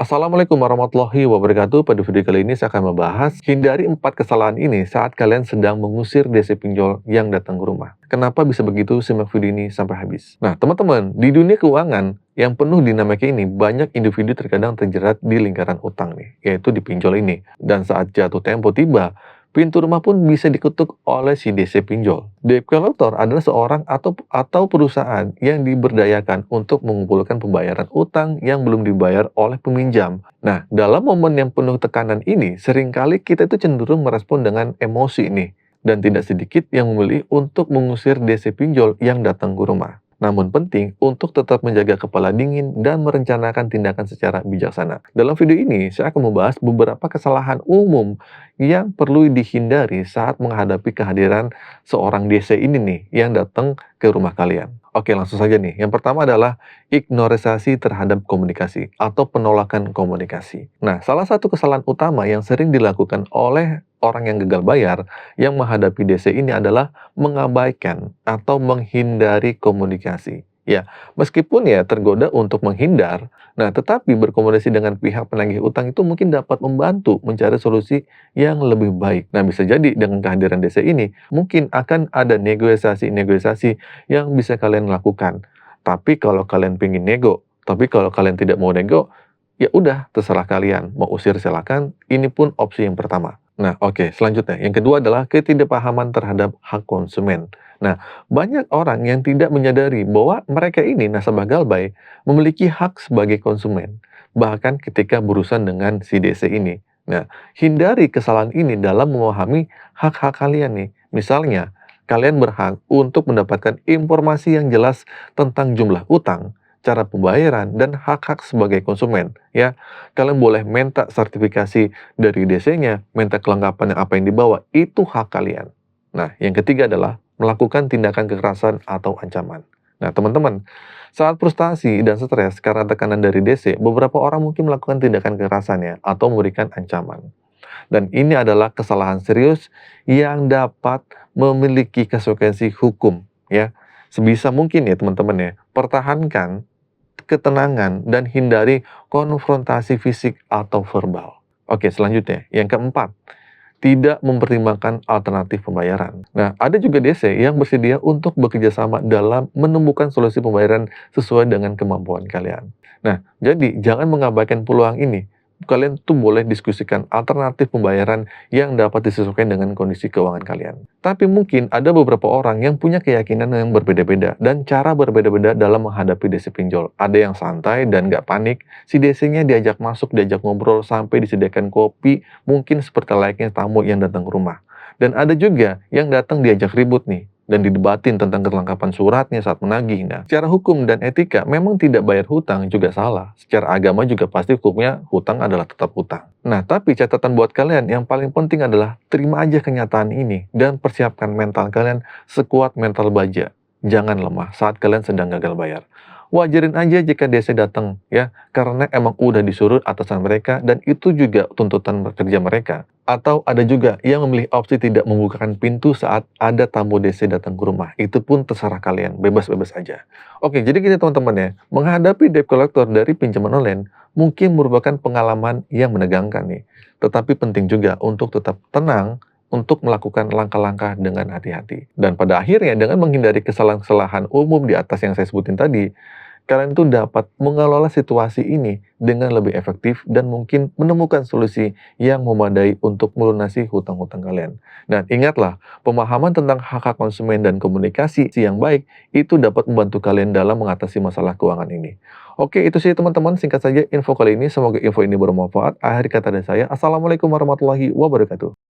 Assalamualaikum warahmatullahi wabarakatuh. Pada video kali ini saya akan membahas hindari 4 kesalahan ini saat kalian sedang mengusir DC pinjol yang datang ke rumah. Kenapa bisa begitu? Simak video ini sampai habis. Nah, teman-teman, di dunia keuangan yang penuh dinamika ini, banyak individu terkadang terjerat di lingkaran utang nih, yaitu di pinjol ini. Dan saat jatuh tempo tiba, pintu rumah pun bisa diketuk oleh si DC pinjol. Debt collector adalah seorang atau perusahaan yang diberdayakan untuk mengumpulkan pembayaran utang yang belum dibayar oleh peminjam. Nah, dalam momen yang penuh tekanan ini, seringkali kita itu cenderung merespon dengan emosi nih, dan tidak sedikit yang memilih untuk mengusir DC pinjol yang datang ke rumah. Namun penting untuk tetap menjaga kepala dingin dan merencanakan tindakan secara bijaksana. Dalam video ini, saya akan membahas beberapa kesalahan umum yang perlu dihindari saat menghadapi kehadiran seorang DC ini nih yang datang ke rumah kalian. Oke, langsung saja nih. Yang pertama adalah ignorisasi terhadap komunikasi atau penolakan komunikasi. Nah, salah satu kesalahan utama yang sering dilakukan oleh orang yang gagal bayar yang menghadapi DC ini adalah mengabaikan atau menghindari komunikasi. Ya, meskipun ya tergoda untuk menghindar, nah tetapi berkomunikasi dengan pihak penagih utang itu mungkin dapat membantu mencari solusi yang lebih baik. Nah, bisa jadi dengan kehadiran DC ini, mungkin akan ada negosiasi-negosiasi yang bisa kalian lakukan. Tapi kalau kalian pengen nego, tapi kalau kalian tidak mau nego, ya udah terserah kalian. Mau usir silakan, ini pun opsi yang pertama. Nah, oke, selanjutnya. Yang kedua adalah ketidakpahaman terhadap hak konsumen. Nah, banyak orang yang tidak menyadari bahwa mereka ini, nasabah Galbay, memiliki hak sebagai konsumen, bahkan ketika berurusan dengan si DC ini. Nah, hindari kesalahan ini dalam memahami hak-hak kalian nih. Misalnya, kalian berhak untuk mendapatkan informasi yang jelas tentang jumlah utang, cara pembayaran, dan hak-hak sebagai konsumen. Ya, kalian boleh minta sertifikasi dari DC-nya, minta kelengkapan yang apa yang dibawa, itu hak kalian. Nah, yang ketiga adalah melakukan tindakan kekerasan atau ancaman. Nah, teman-teman, saat frustasi dan stres karena tekanan dari DC, beberapa orang mungkin melakukan tindakan kekerasan ya, atau memberikan ancaman. Dan ini adalah kesalahan serius yang dapat memiliki konsekuensi hukum ya. Sebisa mungkin ya teman-teman ya, pertahankan ketenangan dan hindari konfrontasi fisik atau verbal. Oke, selanjutnya, yang keempat, tidak mempertimbangkan alternatif pembayaran. Nah, ada juga DC yang bersedia untuk bekerja sama dalam menemukan solusi pembayaran sesuai dengan kemampuan kalian. Nah, jadi jangan mengabaikan peluang ini. Kalian tuh boleh diskusikan alternatif pembayaran yang dapat disesuaikan dengan kondisi keuangan kalian. Tapi mungkin ada beberapa orang yang punya keyakinan yang berbeda-beda dan cara berbeda-beda dalam menghadapi DC pinjol. Ada yang santai dan nggak panik, si DC-nya diajak masuk, diajak ngobrol sampai disediakan kopi, mungkin seperti layaknya tamu yang datang ke rumah. Dan ada juga yang datang diajak ribut nih, dan didebatin tentang kelengkapan suratnya saat menagih. Nah, secara hukum dan etika, memang tidak bayar hutang juga salah. Secara agama juga pasti hukumnya hutang adalah tetap hutang. Nah, tapi catatan buat kalian yang paling penting adalah terima aja kenyataan ini dan persiapkan mental kalian sekuat mental baja. Jangan lemah saat kalian sedang gagal bayar. Wajarin aja jika DC datang ya, karena emang udah disuruh atasan mereka dan itu juga tuntutan kerja mereka. Atau ada juga yang memilih opsi tidak membukakan pintu saat ada tamu DC datang ke rumah. Itu pun terserah kalian, bebas-bebas aja. Oke, jadi gini teman-teman ya, menghadapi debt collector dari pinjaman online mungkin merupakan pengalaman yang menegangkan nih. Tetapi penting juga untuk tetap tenang, untuk melakukan langkah-langkah dengan hati-hati. Dan pada akhirnya dengan menghindari kesalahan-kesalahan umum di atas yang saya sebutin tadi, kalian itu dapat mengelola situasi ini dengan lebih efektif dan mungkin menemukan solusi yang memadai untuk melunasi hutang-hutang kalian. Dan ingatlah, pemahaman tentang hak-hak konsumen dan komunikasi yang baik itu dapat membantu kalian dalam mengatasi masalah keuangan ini. Oke, itu sih teman-teman, singkat saja info kali ini. Semoga info ini bermanfaat. Akhir kata dari saya, Assalamualaikum warahmatullahi wabarakatuh.